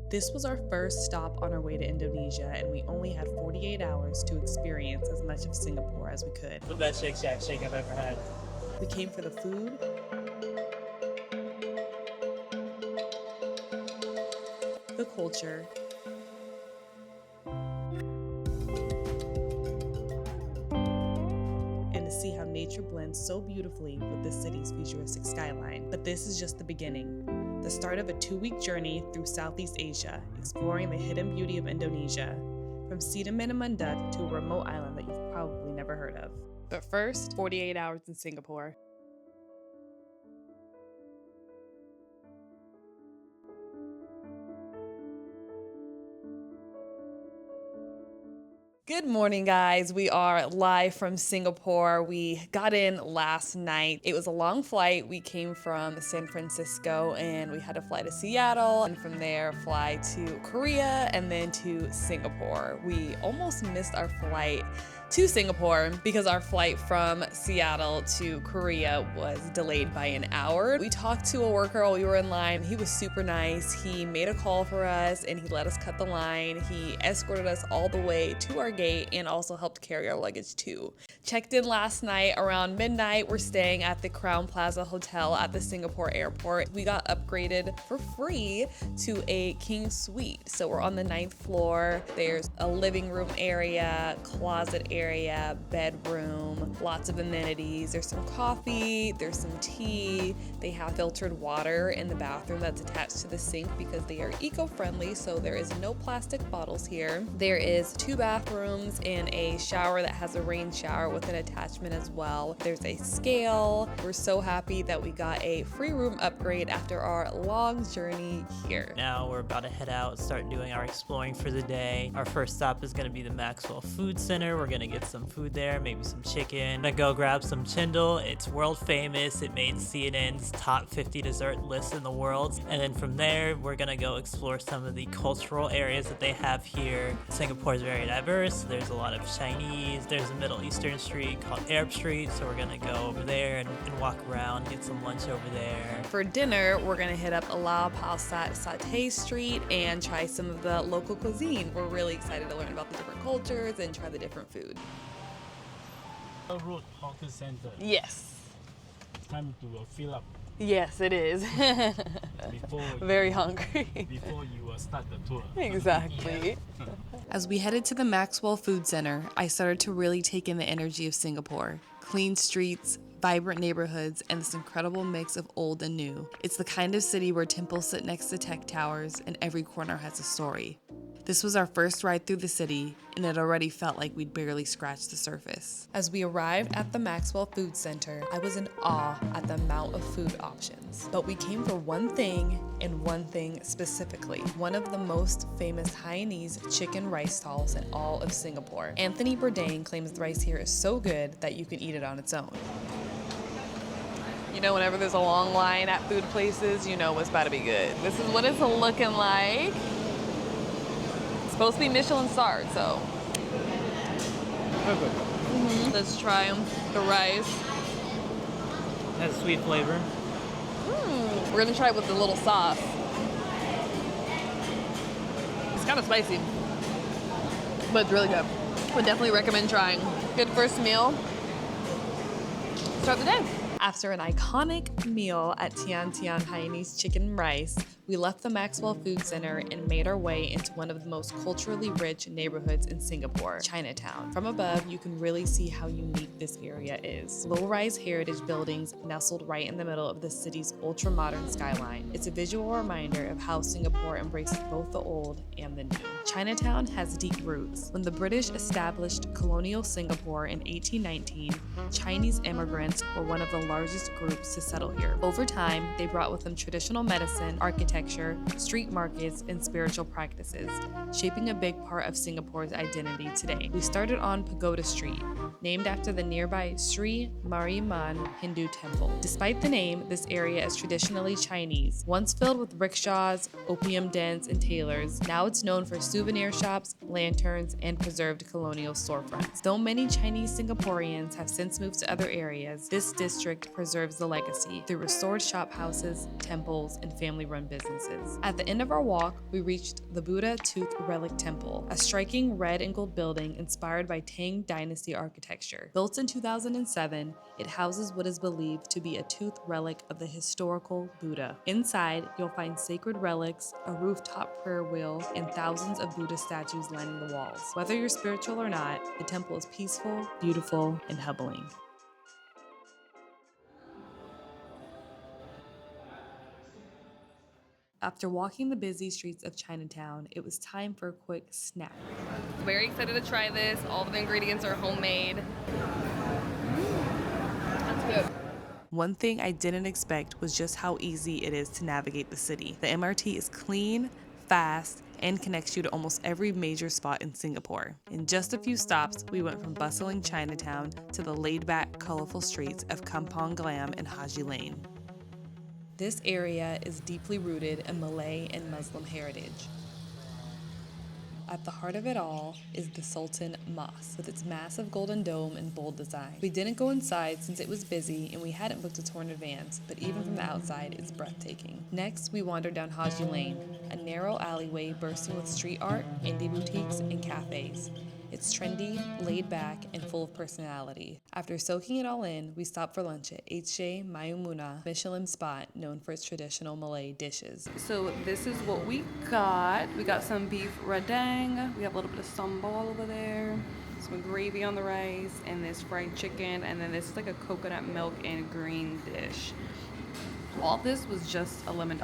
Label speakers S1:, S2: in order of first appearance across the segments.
S1: This was our first stop on our way to Indonesia, and we only had 48 hours to experience as much of Singapore as we could.
S2: The best Shake Shack shake I've ever had.
S1: We came for the food, the culture, and to see how nature blends so beautifully with the city's futuristic skyline. But this is just the beginning. The start of a 2-week journey through Southeast Asia, exploring the hidden beauty of Indonesia, from Maimunah to a remote island that you've probably never heard of. But first, 48 hours in Singapore. Good morning, guys. We are live from Singapore. We got in last night. It was a long flight. We came from San Francisco and we had to fly to Seattle and from there fly to Korea and then to Singapore. We almost missed our flight to Singapore because our flight from Seattle to Korea was delayed by an hour. We talked to a worker while we were in line. He was super nice. He made a call for us and he let us cut the line. He escorted us all the way to our gate and also helped carry our luggage too. Checked in last night around midnight. We're staying at the Crowne Plaza Hotel at the Singapore airport. We got upgraded for free to a king suite. So we're on the 9th floor. There's a living room area, closet area, bedroom, lots of amenities. There's some coffee, there's some tea. They have filtered water in the bathroom that's attached to the sink because they are eco-friendly, so there is no plastic bottles here. There is 2 bathrooms and a shower that has a rain shower with an attachment as well. There's a scale. We're so happy that we got a free room upgrade after our long journey here.
S2: Now we're about to head out, start doing our exploring for the day. Our first stop is going to be the Maxwell Food Center. We're going to get some food there, maybe some chicken. Gonna go grab some cendol. It's world famous. It made CNN's top 50 dessert list in the world. And then from there, we're gonna go explore some of the cultural areas that they have here. Singapore is very diverse. There's a lot of Chinese. There's a Middle Eastern street called Arab Street. So we're gonna go over there and walk around, get some lunch over there.
S1: For dinner, we're gonna hit up Lau Pa Sat Satay Street and try some of the local cuisine. We're really excited to learn about the different cultures and try the different food.
S3: Road Hawker Center.
S1: Yes.
S3: It's time to fill up.
S1: Yes, it is. Very hungry.
S3: Before you start the tour.
S1: Exactly. As we headed to the Maxwell Food Center, I started to really take in the energy of Singapore. Clean streets, vibrant neighborhoods, and this incredible mix of old and new. It's the kind of city where temples sit next to tech towers and every corner has a story. This was our first ride through the city, and it already felt like we'd barely scratched the surface. As we arrived at the Maxwell Food Center, I was in awe at the amount of food options. But we came for one thing, and one thing specifically. One of the most famous Hainanese chicken rice stalls in all of Singapore. Anthony Bourdain claims the rice here is so good that you can eat it on its own. You know, whenever there's a long line at food places, you know what's about to be good. This is what it's looking like. Supposed to be Michelin starred, so. Let's try the rice.
S2: Has a sweet flavor.
S1: We're gonna try it with the little sauce. It's kind of spicy, but it's really good. Would definitely recommend trying. Good first meal. Start the day. After an iconic meal at Tian Hainanese chicken rice, we left the Maxwell Food Center and made our way into one of the most culturally rich neighborhoods in Singapore, Chinatown. From above, you can really see how unique this area is. Low-rise heritage buildings nestled right in the middle of the city's ultra-modern skyline. It's a visual reminder of how Singapore embraces both the old and the new. Chinatown has deep roots. When the British established colonial Singapore in 1819, Chinese immigrants were one of the largest groups to settle here. Over time, they brought with them traditional medicine, architecture, street markets, and spiritual practices, shaping a big part of Singapore's identity today. We started on Pagoda Street, named after the nearby Sri Mariamman Hindu temple. Despite the name, this area is traditionally Chinese. Once filled with rickshaws, opium dens, and tailors, now it's known for souvenir shops, lanterns, and preserved colonial storefronts. Though many Chinese Singaporeans have since moved to other areas, this district preserves the legacy through restored shop houses, temples, and family-run businesses. At the end of our walk, we reached the Buddha Tooth Relic Temple, a striking red and gold building inspired by Tang Dynasty architecture. Built in 2007, it houses what is believed to be a tooth relic of the historical Buddha. Inside, you'll find sacred relics, a rooftop prayer wheel, and thousands of Buddha statues lining the walls. Whether you're spiritual or not, the temple is peaceful, beautiful, and humbling. After walking the busy streets of Chinatown, it was time for a quick snack.
S4: Very excited to try this. All of the ingredients are homemade. That's good.
S1: One thing I didn't expect was just how easy it is to navigate the city. The MRT is clean, fast, and connects you to almost every major spot in Singapore. In just a few stops, we went from bustling Chinatown to the laid-back, colorful streets of Kampong Glam and Haji Lane. This area is deeply rooted in Malay and Muslim heritage. At the heart of it all is the Sultan Mosque, with its massive golden dome and bold design. We didn't go inside since it was busy and we hadn't booked a tour in advance, but even from the outside, it's breathtaking. Next, we wandered down Haji Lane, a narrow alleyway bursting with street art, indie boutiques, and cafes. It's trendy, laid back, and full of personality. After soaking it all in, we stopped for lunch at H.J. Maimunah, Michelin spot known for its traditional Malay dishes.
S4: So this is what we got. We got some beef rendang. We have a little bit of sambal over there. Some gravy on the rice, and this fried chicken, and then this is like a coconut milk and green dish. All this was just $11.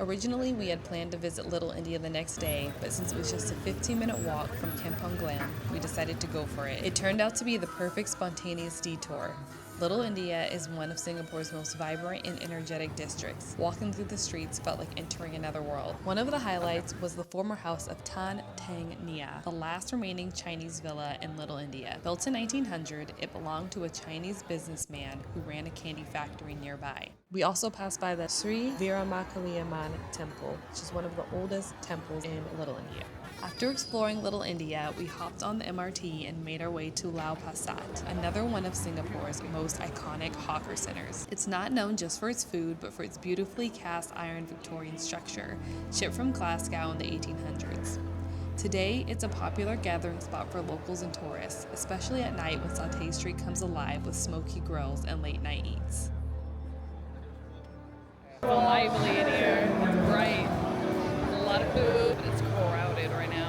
S1: Originally, we had planned to visit Little India the next day, but since it was just a 15-minute walk from Kampong Glam, we decided to go for it. It turned out to be the perfect spontaneous detour. Little India is one of Singapore's most vibrant and energetic districts. Walking through the streets felt like entering another world. One of the highlights was the former house of Tan Tang Nia, the last remaining Chinese villa in Little India. Built in 1900, it belonged to a Chinese businessman who ran a candy factory nearby. We also passed by the Sri Veeramakaliamman temple, which is one of the oldest temples in Little India. After exploring Little India, we hopped on the MRT and made our way to Lau Pa Sat, another one of Singapore's most iconic hawker centers. It's not known just for its food, but for its beautifully cast iron Victorian structure, shipped from Glasgow in the 1800s. Today, it's a popular gathering spot for locals and tourists, especially at night when Satay Street comes alive with smoky grills and late-night eats.
S4: It's lively in here. It's bright. There's a lot of food, but it's crowded right now.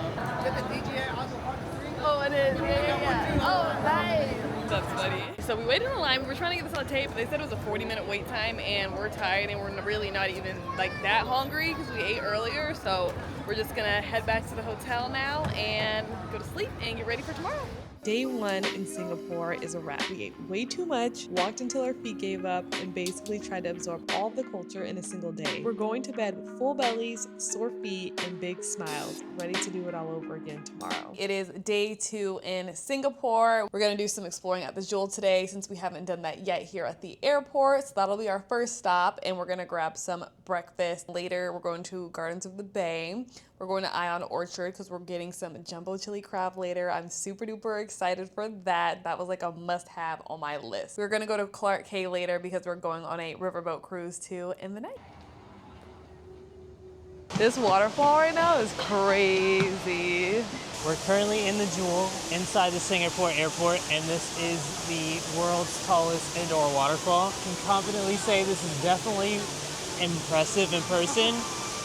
S4: Oh, it is. Yeah. Oh, nice. That's funny. So we waited in line. We were trying to get this on tape, but they said it was a 40-minute wait time, and we're tired, and we're really not even like that hungry because we ate earlier. So we're just gonna head back to the hotel now and go to sleep and get ready for tomorrow.
S1: Day one in Singapore is a wrap. We ate way too much, walked until our feet gave up, and basically tried to absorb all of the culture in a single day. We're going to bed with full bellies, sore feet, and big smiles, ready to do it all over again tomorrow. It is day 2 in Singapore. We're gonna do some exploring at the Jewel today since we haven't done that yet here at the airport. So that'll be our first stop, and we're gonna grab some breakfast. Later, we're going to Gardens of the Bay. We're going to Ion Orchard because we're getting some jumbo chili crab later. I'm super duper excited for that. That was like a must-have on my list. We're gonna go to Clark Cay later because we're going on a riverboat cruise too in the night. This waterfall right now is crazy.
S2: We're currently in the Jewel inside the Singapore airport, and this is the world's tallest indoor waterfall. I can confidently say this is definitely impressive in person.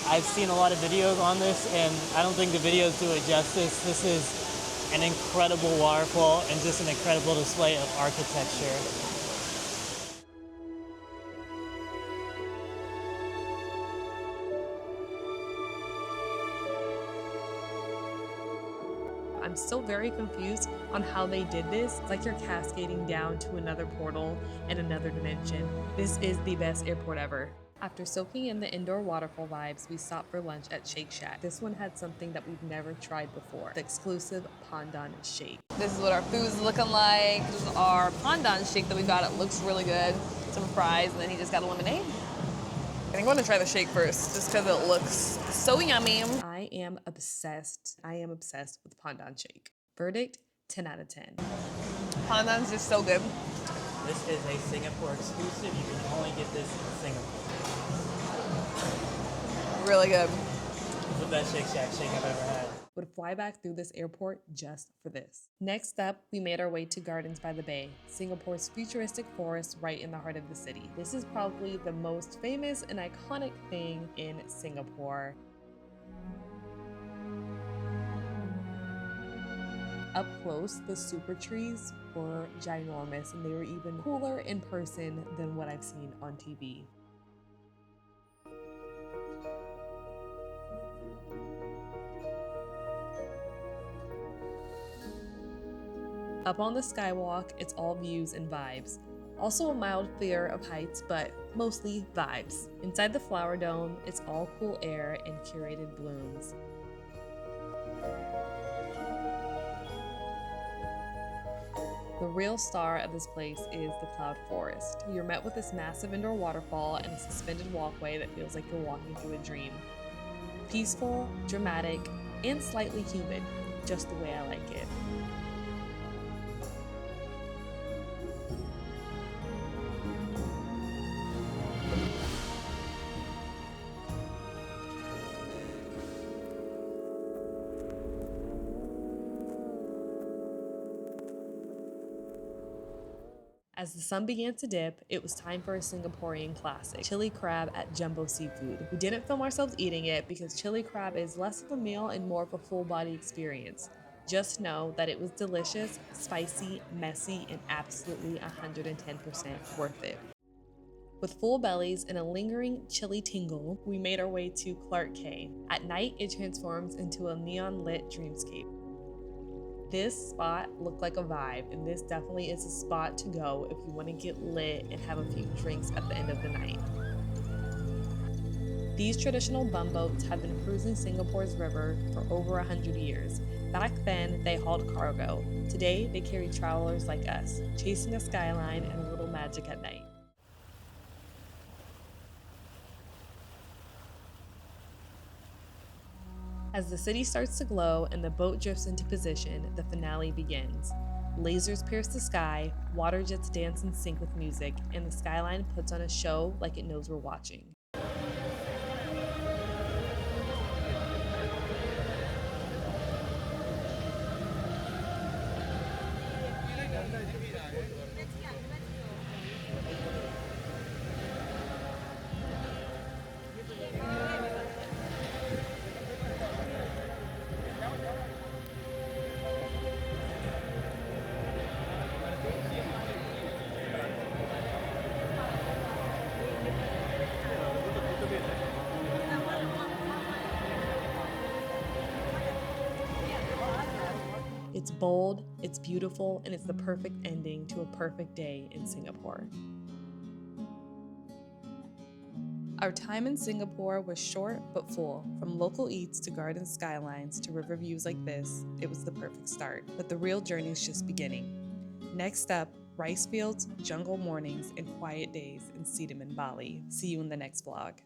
S2: I've seen a lot of videos on this, and I don't think the videos do it justice. This is an incredible waterfall and just an incredible display of architecture.
S1: I'm still very confused on how they did this. It's like you're cascading down to another portal and another dimension. This is the best airport ever. After soaking in the indoor waterfall vibes, we stopped for lunch at Shake Shack. This one had something that we've never tried before, the exclusive pandan shake. This is what our food's looking like. This is our pandan shake that we got. It looks really good. Some fries, and then he just got a lemonade. I think I want to try the shake first, just because it looks so yummy. I am obsessed with pandan shake. Verdict, 10 out of 10. Pandan's just so good.
S2: This is a Singapore exclusive. You can only get this in Singapore.
S1: Really good.
S2: It's the best Shake Shack shake I've ever had.
S1: Would fly back through this airport just for this. Next up, we made our way to Gardens by the Bay, Singapore's futuristic forest right in the heart of the city. This is probably the most famous and iconic thing in Singapore. Up close, the Supertrees were ginormous, and they were even cooler in person than what I've seen on TV. Up on the Skywalk, it's all views and vibes. Also a mild fear of heights, but mostly vibes. Inside the Flower Dome, it's all cool air and curated blooms. The real star of this place is the Cloud Forest. You're met with this massive indoor waterfall and a suspended walkway that feels like you're walking through a dream. Peaceful, dramatic, and slightly humid, just the way I like it. As the sun began to dip, it was time for a Singaporean classic, chili crab at Jumbo Seafood. We didn't film ourselves eating it because chili crab is less of a meal and more of a full body experience. Just know that it was delicious, spicy, messy, and absolutely 110% worth it. With full bellies and a lingering chili tingle, we made our way to Clark Quay. At night, it transforms into a neon-lit dreamscape. This spot looked like a vibe, and this definitely is a spot to go if you want to get lit and have a few drinks at the end of the night. These traditional bumboats have been cruising Singapore's river for over 100 years. Back then, they hauled cargo. Today, they carry travelers like us, chasing a skyline and a little magic at night. As the city starts to glow and the boat drifts into position, the finale begins. Lasers pierce the sky, water jets dance in sync with music, and the skyline puts on a show like it knows we're watching. It's bold, it's beautiful, and it's the perfect ending to a perfect day in Singapore. Our time in Singapore was short but full. From local eats to garden skylines to river views like this, it was the perfect start. But the real journey's just beginning. Next up, rice fields, jungle mornings, and quiet days in Sedam in Bali. See you in the next vlog.